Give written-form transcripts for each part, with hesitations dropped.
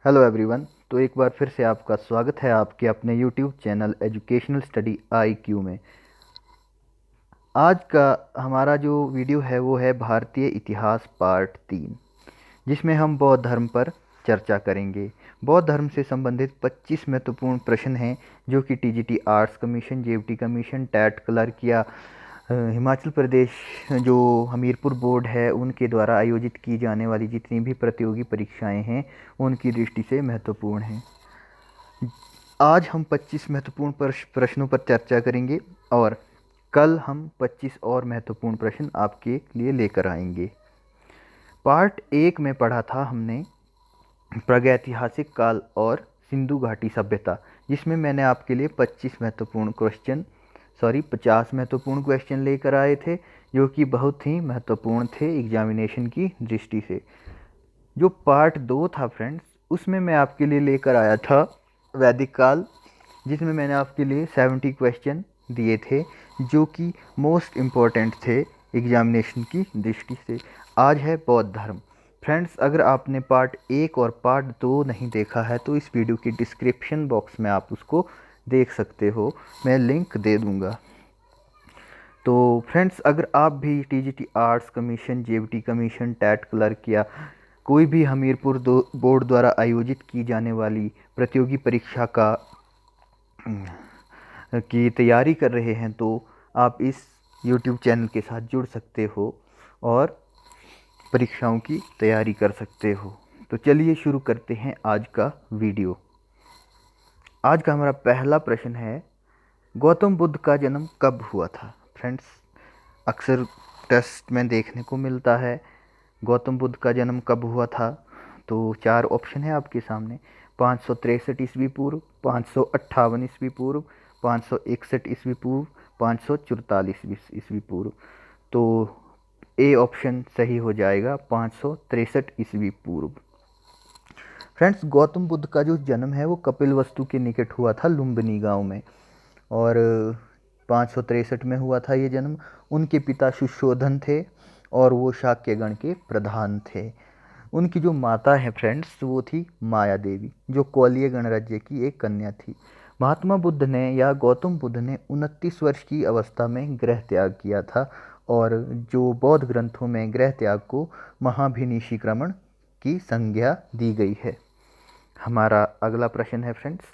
Hello everyone. तो एक बार फिर से आपका स्वागत है आपके अपने YouTube channel educational study IQ में। आज का हमारा जो वीडियो है वो है भारतीय इतिहास पार्ट 3, जिसमें हम बौद्ध धर्म पर चर्चा करेंगे। बौद्ध धर्म से संबंधित 25 महत्वपूर्ण प्रश्न हैं जो कि TGT arts commission, JVT commission, TET clerk या हिमाचल प्रदेश जो हमीरपुर बोर्ड है उनके द्वारा आयोजित की जाने वाली जितनी भी प्रतियोगी परीक्षाएं हैं उनकी दृष्टि से महत्वपूर्ण हैं। आज हम 25 महत्वपूर्ण प्रश्नों पर चर्चा करेंगे और कल हम 25 और महत्वपूर्ण प्रश्न आपके लिए लेकर आएंगे। पार्ट 1 में पढ़ा था हमने प्रागैतिहासिक काल और सिंधु घाटी सभ्यता, जिसमें मैंने आपके लिए 50 महत्वपूर्ण क्वेश्चन लेकर आए थे जो कि बहुत ही महत्वपूर्ण थे एग्जामिनेशन की दृष्टि से। जो पार्ट 2 था फ्रेंड्स, उसमें मैं आपके लिए लेकर आया था वैदिक काल, जिसमें मैंने आपके लिए 70 क्वेश्चन दिए थे जो कि मोस्ट इम्पॉर्टेंट थे एग्जामिनेशन की दृष्टि से। आज है बौद्ध धर्म। फ्रेंड्स, अगर आपने पार्ट 1 और पार्ट 2 नहीं देखा है तो इस वीडियो की डिस्क्रिप्शन बॉक्स में आप उसको देख सकते हो, मैं लिंक दे दूँगा। तो फ्रेंड्स, अगर आप भी TGT arts commission, JVT commission, TET clerk या कोई भी हमीरपुर बोर्ड द्वारा आयोजित की जाने वाली प्रतियोगी परीक्षा की तैयारी कर रहे हैं तो आप इस YouTube चैनल के साथ जुड़ सकते हो और परीक्षाओं की तैयारी कर सकते हो। तो चलिए शुरू करते हैं आज का वीडियो। आज का हमारा पहला प्रश्न है, गौतम बुद्ध का जन्म कब हुआ था? फ्रेंड्स, अक्सर टेस्ट में देखने को मिलता है गौतम बुद्ध का जन्म कब हुआ था। तो 4 ऑप्शन है आपके सामने: 563 ईस्वी पूर्व, 558 ईस्वी पूर्व, 561 ईस्वी पूर्व, 544 ईस्वी पूर्व। तो ए ऑप्शन सही हो जाएगा, 563 ईस्वी पूर्व। फ्रेंड्स, गौतम बुद्ध का जो जन्म है वो कपिलवस्तु के निकट हुआ था, लुम्बिनी गांव में, और 563 में हुआ था ये जन्म। उनके पिता सुशोधन थे और वो शाक्य गण के प्रधान थे। उनकी जो माता है फ्रेंड्स वो थी माया देवी, जो कोलीय गणराज्य की एक कन्या थी। महात्मा बुद्ध ने या गौतम बुद्ध ने 29 वर्ष की अवस्था में गृह त्याग किया था और जो बौद्ध ग्रंथों में गृह त्याग को महाभिनिशीक्रमण की संज्ञा दी गई है। हमारा अगला प्रश्न है फ्रेंड्स,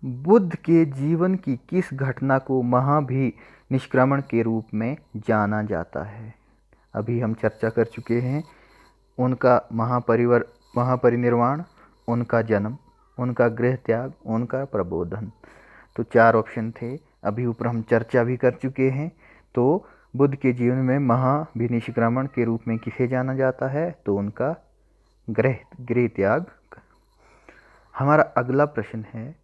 बुद्ध के जीवन की किस घटना को महाभिनिष्क्रमण के रूप में जाना जाता है? अभी हम चर्चा कर चुके हैं उनका महापरिनिर्वाण, उनका जन्म, उनका गृह त्याग, उनका प्रबोधन। तो 4 ऑप्शन थे, अभी ऊपर हम चर्चा भी कर चुके हैं। तो बुद्ध के जीवन में महाभिनिष्क्रमण के रूप में किसे जाना जाता है? तो उनका गृह त्याग। हमारा अगला प्रश्न है,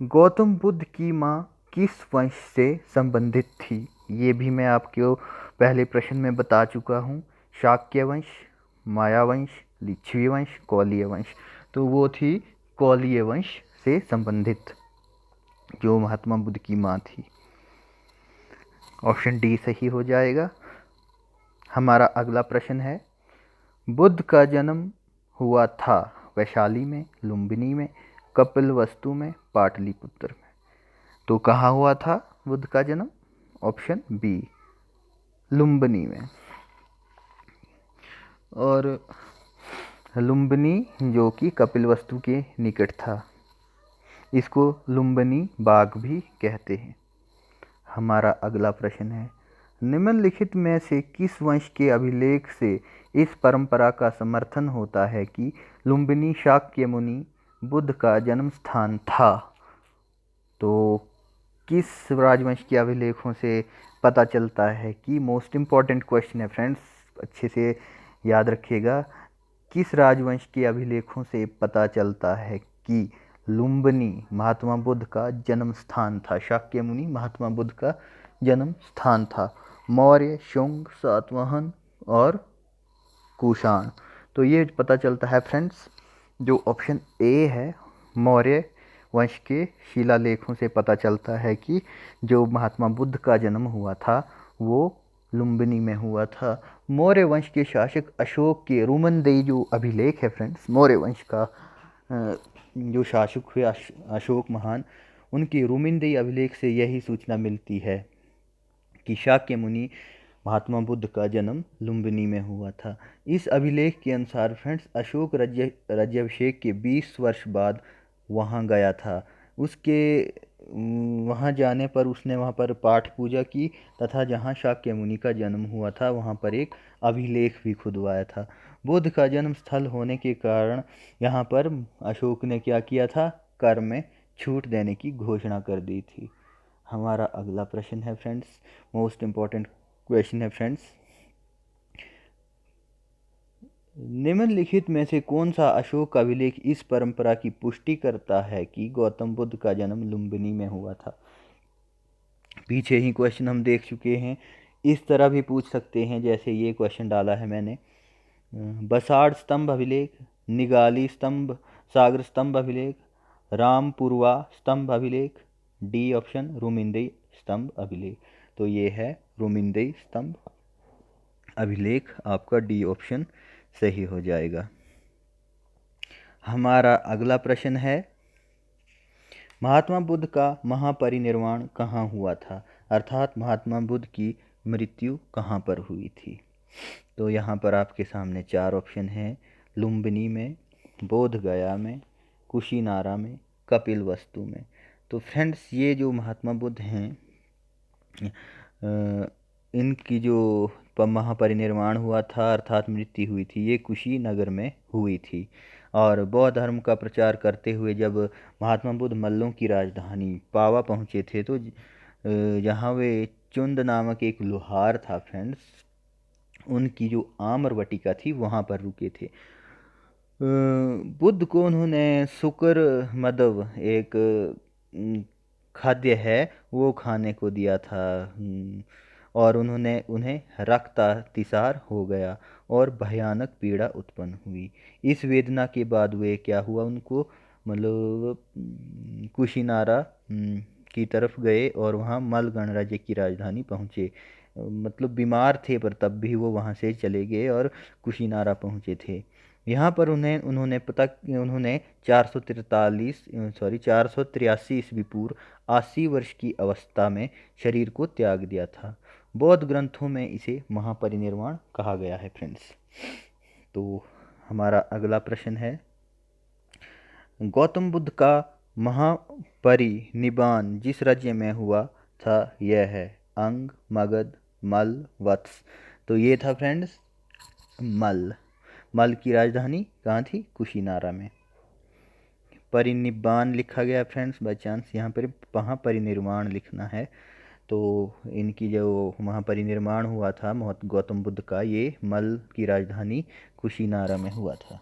गौतम बुद्ध की माँ किस वंश से संबंधित थी? ये भी मैं आपको पहले प्रश्न में बता चुका हूँ। शाक्य वंश, माया वंश, लिच्छवी वंश, कोलीय वंश। तो वो थी कोलीय वंश से संबंधित जो महात्मा बुद्ध की माँ थी। ऑप्शन डी सही हो जाएगा। हमारा अगला प्रश्न है, बुद्ध का जन्म हुआ था वैशाली में, लुम्बिनी में, कपिलवस्तु में, पाटलिपुत्र में। तो कहाँ हुआ था बुद्ध का जन्म? ऑप्शन बी, लुम्बिनी में। और लुम्बिनी जो कि कपिलवस्तु के निकट था, इसको लुम्बिनी बाग भी कहते हैं। हमारा अगला प्रश्न है, निम्नलिखित में से किस वंश के अभिलेख से इस परंपरा का समर्थन होता है कि लुम्बिनी शाक्य मुनि बुद्ध का जन्म स्थान था? तो किस राजवंश के अभिलेखों से पता चलता है कि, मोस्ट इम्पॉर्टेंट क्वेश्चन है फ्रेंड्स, अच्छे से याद रखिएगा, किस राजवंश के अभिलेखों से पता चलता है कि लुम्बिनी महात्मा बुद्ध का जन्म स्थान था, शाक्य मुनि महात्मा बुद्ध का जन्म स्थान था? मौर्य, शुंग, सातवाहन और कुषाण। तो ये पता चलता है फ्रेंड्स, जो ऑप्शन ए है, मौर्य वंश के शिलालेखों से पता चलता है कि जो महात्मा बुद्ध का जन्म हुआ था वो लुम्बिनी में हुआ था। मौर्य वंश के शासक अशोक के रुमनदेई जो अभिलेख है फ्रेंड्स, मौर्य वंश का जो शासक हुए अशोक महान, उनके रुमिनदेई अभिलेख से यही सूचना मिलती है कि शाक्य मुनि महात्मा बुद्ध का जन्म लुम्बिनी में हुआ था। इस अभिलेख के अनुसार फ्रेंड्स अशोक राज्याभिषेक के 20 वर्ष बाद वहाँ गया था। उसके वहाँ जाने पर उसने वहाँ पर पाठ पूजा की तथा जहाँ शाक्य मुनि का जन्म हुआ था वहाँ पर एक अभिलेख भी खुदवाया था। बुद्ध का जन्म स्थल होने के कारण यहाँ पर अशोक ने क्या किया था, कर में छूट देने की घोषणा कर दी थी। हमारा अगला प्रश्न है फ्रेंड्स, मोस्ट इम्पॉर्टेंट क्वेश्चन है फ्रेंड्स, निम्नलिखित में से कौन सा अशोक का अभिलेख इस परंपरा की पुष्टि करता है कि गौतम बुद्ध का जन्म लुम्बिनी में हुआ था। पीछे ही क्वेश्चन हम देख चुके हैं, इस तरह भी पूछ सकते हैं जैसे ये क्वेश्चन डाला है मैंने, बसाड़ स्तंभ अभिलेख, निगाली स्तंभ, सागर स्तंभ अभिलेख, रामपुरवा स्तंभ अभिलेख, डी ऑप्शन रुमिंदेई स्तंभ अभिलेख। तो ये है रुमिंदेई स्तंभ अभिलेख, आपका डी ऑप्शन सही हो जाएगा। हमारा अगला प्रश्न है, महात्मा बुद्ध का महापरिनिर्वाण कहाँ हुआ था, अर्थात महात्मा बुद्ध की मृत्यु कहाँ पर हुई थी। तो यहाँ पर आपके सामने 4 ऑप्शन हैं, लुम्बिनी में, बोध गया में, कुशीनारा में, कपिलवस्तु में। तो फ्रेंड्स ये जो महात्मा बुद्ध हैं इनकी जो महापरिनिर्वाण हुआ था अर्थात मृत्यु हुई थी, ये कुशीनगर में हुई थी। और बौद्ध धर्म का प्रचार करते हुए जब महात्मा बुद्ध मल्लों की राजधानी पावा पहुँचे थे तो जहाँ वे चुंद नामक एक लोहार था फ्रेंड्स, उनकी जो आम्र वाटिका थी वहाँ पर रुके थे। बुद्ध को उन्होंने शुक्र मदव एक खाद्य है वो खाने को दिया था और उन्हें रक्तातिसार हो गया और भयानक पीड़ा उत्पन्न हुई। इस वेदना के बाद वे क्या हुआ, उनको मतलब कुशीनारा की तरफ गए और वहाँ मल गणराज्य की राजधानी पहुँचे। मतलब बीमार थे पर तब भी वो वहाँ से चले गए और कुशीनारा पहुँचे थे। यहाँ पर उन्होंने 483 ईस्वी पूर्व 80 वर्ष की अवस्था में शरीर को त्याग दिया था। बौद्ध ग्रंथों में इसे महापरिनिर्वाण कहा गया है फ्रेंड्स। तो हमारा अगला प्रश्न है, गौतम बुद्ध का महापरिनिर्वाण जिस राज्य में हुआ था यह है अंग, मगध, मल, वत्स। तो ये था फ्रेंड्स मल की राजधानी कहाँ थी, कुशीनारा में। परिनिब्बाण लिखा गया फ्रेंड्स बाई चांस, यहाँ पर महापरिनिर्वाण लिखना है। तो इनकी जो महापरिनिर्वाण हुआ था गौतम बुद्ध का, ये मल की राजधानी कुशीनारा में हुआ था।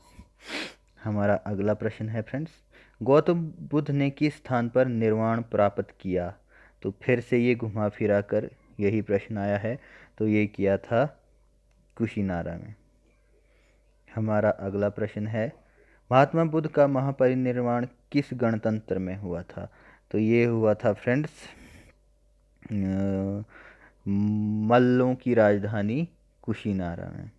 हमारा अगला प्रश्न है फ्रेंड्स, गौतम बुद्ध ने किस स्थान पर निर्वाण प्राप्त किया। तो फिर से ये घुमा फिरा कर यही प्रश्न आया है, तो ये किया था कुशीनारा में। हमारा अगला प्रश्न है, महात्मा बुद्ध का महापरिनिर्वाण किस गणतंत्र में हुआ था। तो ये हुआ था फ्रेंड्स मल्लों की राजधानी कुशीनारा में।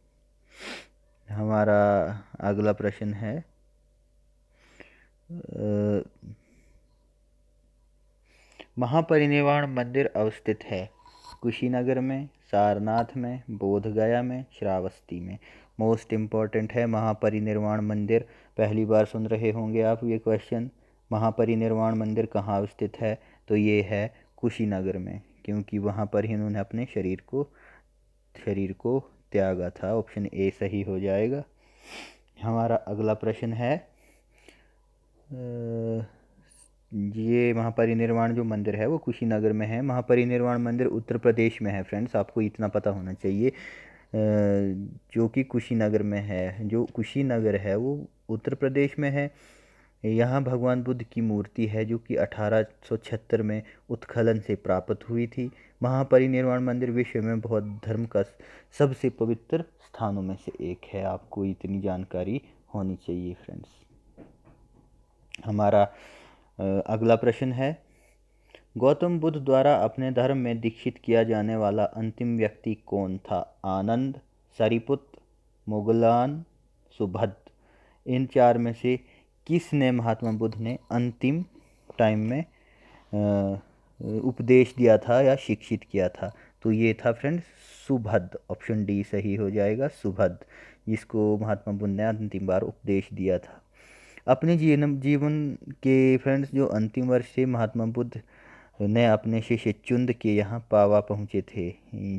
हमारा अगला प्रश्न है, महापरिनिर्वाण मंदिर अवस्थित है कुशीनगर में, सारनाथ में, बोधगया में, श्रावस्ती में। मोस्ट इम्पॉर्टेंट है महापरिनिर्वाण मंदिर, पहली बार सुन रहे होंगे आप ये क्वेश्चन। महापरिनिर्वाण मंदिर कहाँ अवस्थित है, तो ये है कुशीनगर में, क्योंकि वहाँ पर ही उन्होंने अपने शरीर को त्यागा था। ऑप्शन ए सही हो जाएगा। हमारा अगला प्रश्न है, ये महापरिनिर्वाण जो मंदिर है वो कुशीनगर में है। महापरिनिर्वाण मंदिर उत्तर प्रदेश में है फ्रेंड्स, आपको इतना पता होना चाहिए, जो कि कुशीनगर में है। जो कुशीनगर है वो उत्तर प्रदेश में है। यहाँ भगवान बुद्ध की मूर्ति है जो कि 1876 में उत्खनन से प्राप्त हुई थी। महापरिनिर्वाण मंदिर विश्व में बौद्ध धर्म का सबसे पवित्र स्थानों में से एक है, आपको इतनी जानकारी होनी चाहिए फ्रेंड्स। हमारा अगला प्रश्न है, गौतम बुद्ध द्वारा अपने धर्म में दीक्षित किया जाने वाला अंतिम व्यक्ति कौन था? आनंद, सारिपुत्र, मोगलान, सुभद्र। इन चार में से किसने महात्मा बुद्ध ने अंतिम टाइम में उपदेश दिया था या शिक्षित किया था? तो ये था फ्रेंड्स सुभद्र। ऑप्शन डी सही हो जाएगा, सुभद्र, जिसको महात्मा बुद्ध ने अंतिम बार उपदेश दिया था। अपने जीवन के फ्रेंड्स जो अंतिम वर्ष थे, महात्मा बुद्ध ने अपने शिष्य चुंद के यहाँ पावा पहुँचे थे।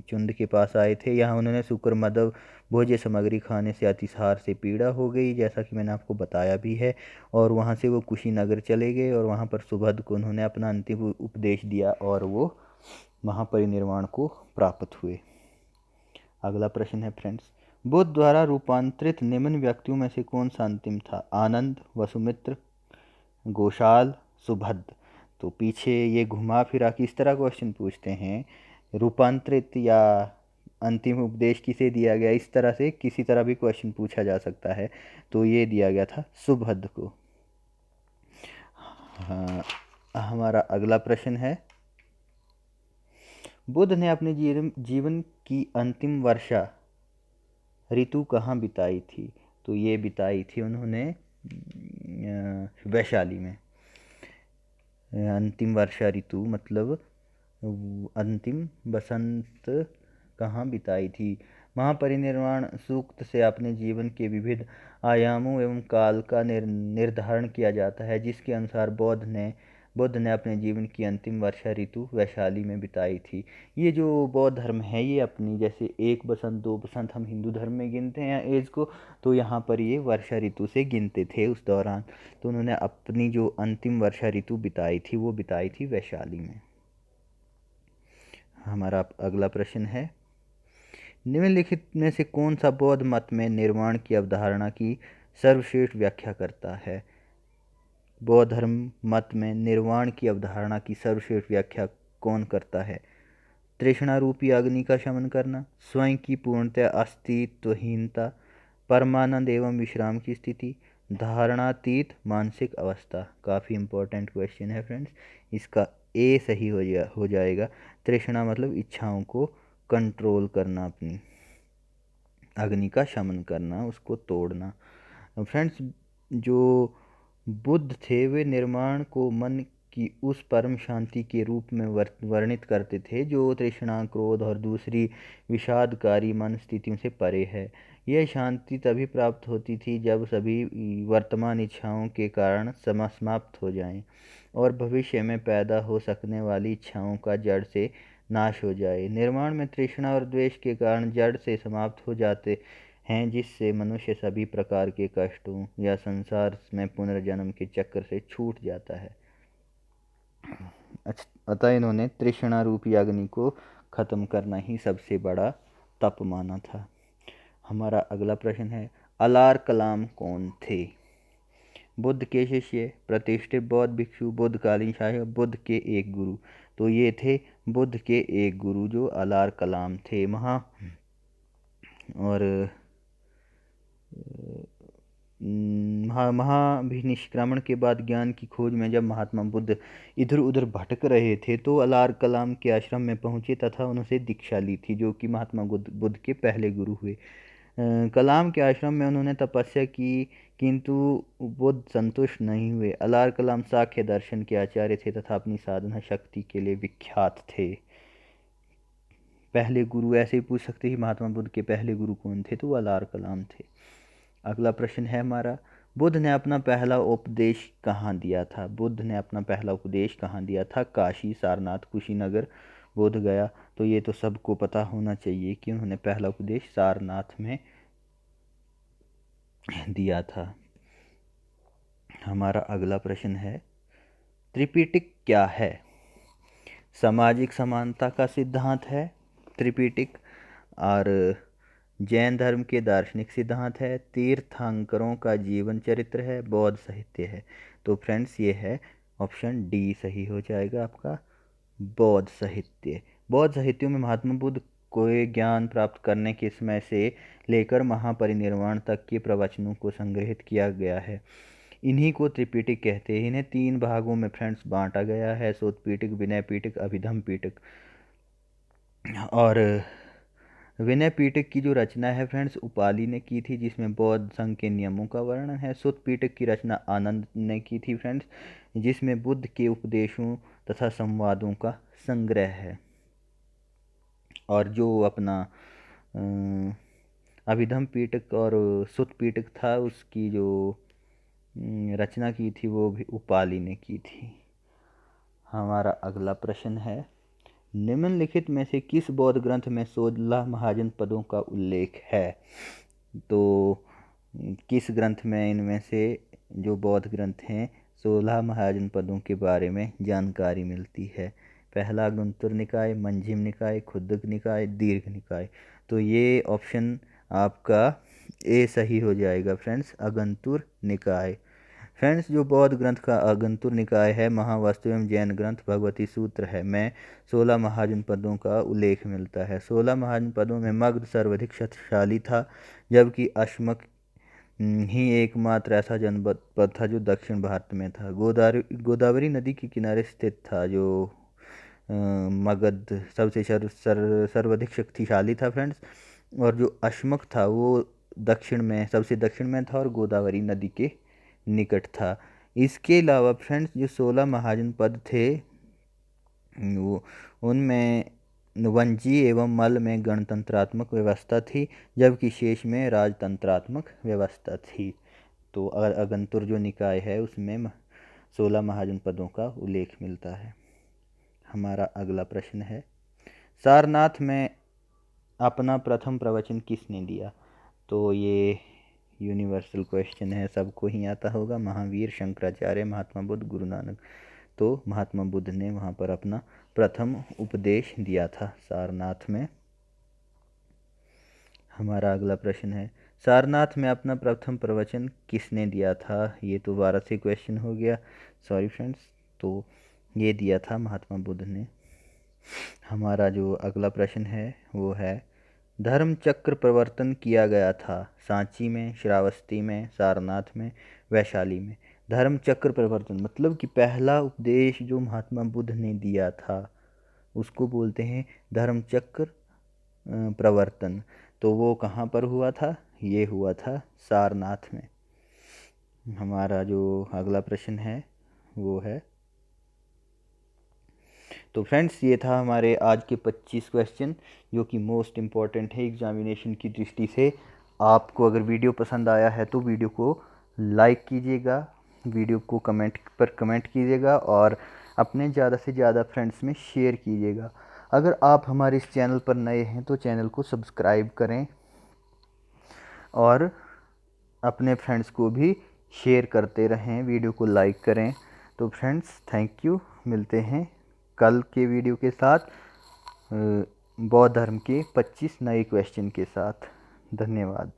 चुंद के पास आए थे। यहाँ उन्होंने शुक्र मदव भोज्य सामग्री खाने से अतिसार से पीड़ा हो गई, जैसा कि मैंने आपको बताया भी है। और वहाँ से वो कुशीनगर चले गए और वहाँ पर सुभद्र को उन्होंने अपना अंतिम उपदेश दिया और वो महापरिनिर्वाण को प्राप्त हुए। अगला प्रश्न है फ्रेंड्स, बुद्ध द्वारा रूपांतरित निम्न व्यक्तियों में से कौन सा अंतिम था? आनंद, वसुमित्र, गोशाल, सुभद्र। तो पीछे ये घुमा फिरा किस तरह क्वेश्चन पूछते हैं, रूपांतरित या अंतिम उपदेश किसे दिया गया, इस तरह से किसी तरह भी क्वेश्चन पूछा जा सकता है। तो ये दिया गया था सुभद्र को। हाँ, हमारा अगला प्रश्न है, बुद्ध ने अपने जीवन की अंतिम वर्षा ऋतु कहाँ बिताई थी? तो ये बिताई थी उन्होंने वैशाली में। अंतिम वर्षा ऋतु मतलब अंतिम बसंत कहाँ बिताई थी? महापरिनिर्वाण सूक्त से अपने जीवन के विविध आयामों एवं काल का निर्धारण किया जाता है, जिसके अनुसार बुद्ध ने अपने जीवन की अंतिम वर्षा ऋतु वैशाली में बिताई थी। ये जो बौद्ध धर्म है, ये अपनी जैसे एक बसंत, दो बसंत हम हिंदू धर्म में गिनते हैं एज को, तो यहाँ पर ये वर्षा ऋतु से गिनते थे उस दौरान। तो उन्होंने अपनी जो अंतिम वर्षा ऋतु बिताई थी वो बिताई थी वैशाली में। हमारा अगला प्रश्न है, निम्नलिखित में से कौन सा बौद्ध मत में निर्वाण की अवधारणा की सर्वश्रेष्ठ व्याख्या करता है? बौद्ध धर्म मत में निर्वाण की अवधारणा की सर्वश्रेष्ठ व्याख्या कौन करता है? तृष्णा रूपी अग्नि का शमन करना, स्वयं की पूर्णतः अस्तित्वहीनता, परमानंद एवं विश्राम की स्थिति, धारणातीत मानसिक अवस्था। काफ़ी इंपॉर्टेंट क्वेश्चन है फ्रेंड्स। इसका ए सही हो जाएगा। तृष्णा मतलब इच्छाओं को कंट्रोल करना, अपनी अग्नि का शमन करना, उसको तोड़ना। फ्रेंड्स, जो बुद्ध थे वे निर्माण को मन की उस परम शांति के रूप में वर्णित करते थे जो तृष्णा, क्रोध और दूसरी विषादकारी मन स्थितियों से परे है। यह शांति तभी प्राप्त होती थी जब सभी वर्तमान इच्छाओं के कारण समाप्त हो जाएं और भविष्य में पैदा हो सकने वाली इच्छाओं का जड़ से नाश हो जाए। निर्माण में तृष्णा और द्वेष के कारण जड़ से समाप्त हो जाते हैं, जिससे मनुष्य सभी प्रकार के कष्टों या संसार में पुनर्जन्म के चक्र से छूट जाता है। अतः इन्होंने तृष्णा रूपी अग्नि को खत्म करना ही सबसे बड़ा तप माना था। हमारा अगला प्रश्न है, अलार कलाम कौन थे? बुद्ध के शिष्य, प्रतिष्ठित बौद्ध भिक्षु, बुद्धकालीन शासक, बुद्ध के एक गुरु। तो ये थे बुद्ध के एक गुरु जो अलार कलाम थे। महाभिनिष्क्रमण के बाद ज्ञान की खोज में जब महात्मा बुद्ध इधर उधर भटक रहे थे तो अलार कलाम के आश्रम में पहुंचे तथा उनसे दीक्षा ली थी, जो कि महात्मा बुद्ध के पहले गुरु हुए। कलाम के आश्रम में उन्होंने तपस्या की, किंतु बुद्ध संतुष्ट नहीं हुए। अलार कलाम सांख्य दर्शन के आचार्य थे तथा अपनी साधना शक्ति के लिए विख्यात थे। पहले गुरु ऐसे ही पूछ सकते हैं, महात्मा बुद्ध के पहले गुरु कौन थे? तो वो अलार कलाम थे। अगला प्रश्न है हमारा, बुद्ध ने अपना पहला उपदेश कहाँ दिया था? बुद्ध ने अपना पहला उपदेश कहाँ दिया था? काशी, सारनाथ, कुशीनगर, बोध गया। तो ये तो सबको पता होना चाहिए कि उन्होंने पहला उपदेश सारनाथ में दिया था। हमारा अगला प्रश्न है, त्रिपिटक क्या है? सामाजिक समानता का सिद्धांत है त्रिपिटक, और जैन धर्म के दार्शनिक सिद्धांत है, तीर्थंकरों का जीवन चरित्र है, बौद्ध साहित्य है। तो फ्रेंड्स, ये है ऑप्शन डी सही हो जाएगा आपका, बौद्ध साहित्य। बौद्ध साहित्यों में महात्मा बुद्ध को ज्ञान प्राप्त करने के समय से लेकर महापरिनिर्वाण तक के प्रवचनों को संग्रहित किया गया है। इन्हीं को त्रिपिटक कहते हैं। इन्हें 3 भागों में फ्रेंड्स बांटा गया है, सूत्र विनय पिटक, अभिधम पिटक। और विनय पिटक की जो रचना है फ्रेंड्स उपाली ने की थी, जिसमें बौद्ध संघ के नियमों का वर्णन है। सूत्र पिटक की रचना आनंद ने की थी फ्रेंड्स, जिसमें बुद्ध के उपदेशों तथा संवादों का संग्रह है। और जो अपना अभिधम पिटक और सूत्र पिटक था, उसकी जो रचना की थी वो भी उपाली ने की थी। हमारा अगला प्रश्न है, निम्नलिखित में से किस बौद्ध ग्रंथ में 16 महाजन पदों का उल्लेख है? तो किस ग्रंथ में इनमें से जो बौद्ध ग्रंथ हैं 16 महाजन पदों के बारे में जानकारी मिलती है? पहला गुंतुर निकाय, मंजिम निकाय, खुद्दक निकाय, दीर्घ निकाय। तो ये ऑप्शन आपका ए सही हो जाएगा फ्रेंड्स, अगंतुर निकाय। फ्रेंड्स जो बौद्ध ग्रंथ का अगंतुर निकाय है, महावास्तु एवं जैन ग्रंथ भगवती सूत्र है में 16 महाजन पदों का उल्लेख मिलता है। 16 महाजन पदों में मगध सर्वाधिक शक्तिशाली था, जबकि अश्मक ही एकमात्र ऐसा जनपद था जो दक्षिण भारत में था। गोदावरी नदी के किनारे स्थित था जो मगध सबसे सर्वाधिक शक्तिशाली था फ्रेंड्स। और जो अश्मक था वो दक्षिण में सबसे दक्षिण में था और गोदावरी नदी के निकट था। इसके अलावा फ्रेंड्स जो 16 महाजन पद थे वो उनमें वंजी एवं मल में गणतंत्रात्मक व्यवस्था थी, जबकि शेष में राजतंत्रात्मक व्यवस्था थी। तो अगंतुर जो निकाय है उसमें 16 महाजन पदों का उल्लेख मिलता है। हमारा अगला प्रश्न है, सारनाथ में अपना प्रथम प्रवचन किसने दिया? तो ये यूनिवर्सल क्वेश्चन है, सबको ही आता होगा। महावीर, शंकराचार्य, महात्मा बुद्ध, गुरु नानक। तो महात्मा बुद्ध ने वहाँ पर अपना प्रथम उपदेश दिया था सारनाथ में। हमारा अगला प्रश्न है, सारनाथ में अपना प्रथम प्रवचन किसने दिया था? ये तो वाराणसी क्वेश्चन हो गया, सॉरी फ्रेंड्स। तो ये दिया था महात्मा बुद्ध ने। हमारा जो अगला प्रश्न है वो है, धर्म चक्र प्रवर्तन किया गया था सांची में, श्रावस्ती में, सारनाथ में, वैशाली में। धर्म चक्र प्रवर्तन मतलब कि पहला उपदेश जो महात्मा बुद्ध ने दिया था उसको बोलते हैं धर्म चक्र प्रवर्तन। तो वो कहाँ पर हुआ था? ये हुआ था सारनाथ में। हमारा जो अगला प्रश्न है वो है, तो फ्रेंड्स ये था हमारे आज के 25 क्वेश्चन जो कि मोस्ट इम्पॉर्टेंट है एग्जामिनेशन की दृष्टि से। आपको अगर वीडियो पसंद आया है तो वीडियो को लाइक कीजिएगा, वीडियो को कमेंट पर कमेंट कीजिएगा और अपने ज़्यादा से ज़्यादा फ्रेंड्स में शेयर कीजिएगा। अगर आप हमारे इस चैनल पर नए हैं तो चैनल को सब्सक्राइब करें और अपने फ्रेंड्स को भी शेयर करते रहें, वीडियो को लाइक करें। तो फ्रेंड्स थैंक यू, मिलते हैं कल के वीडियो के साथ बौद्ध धर्म के 25 नए क्वेश्चन के साथ। धन्यवाद।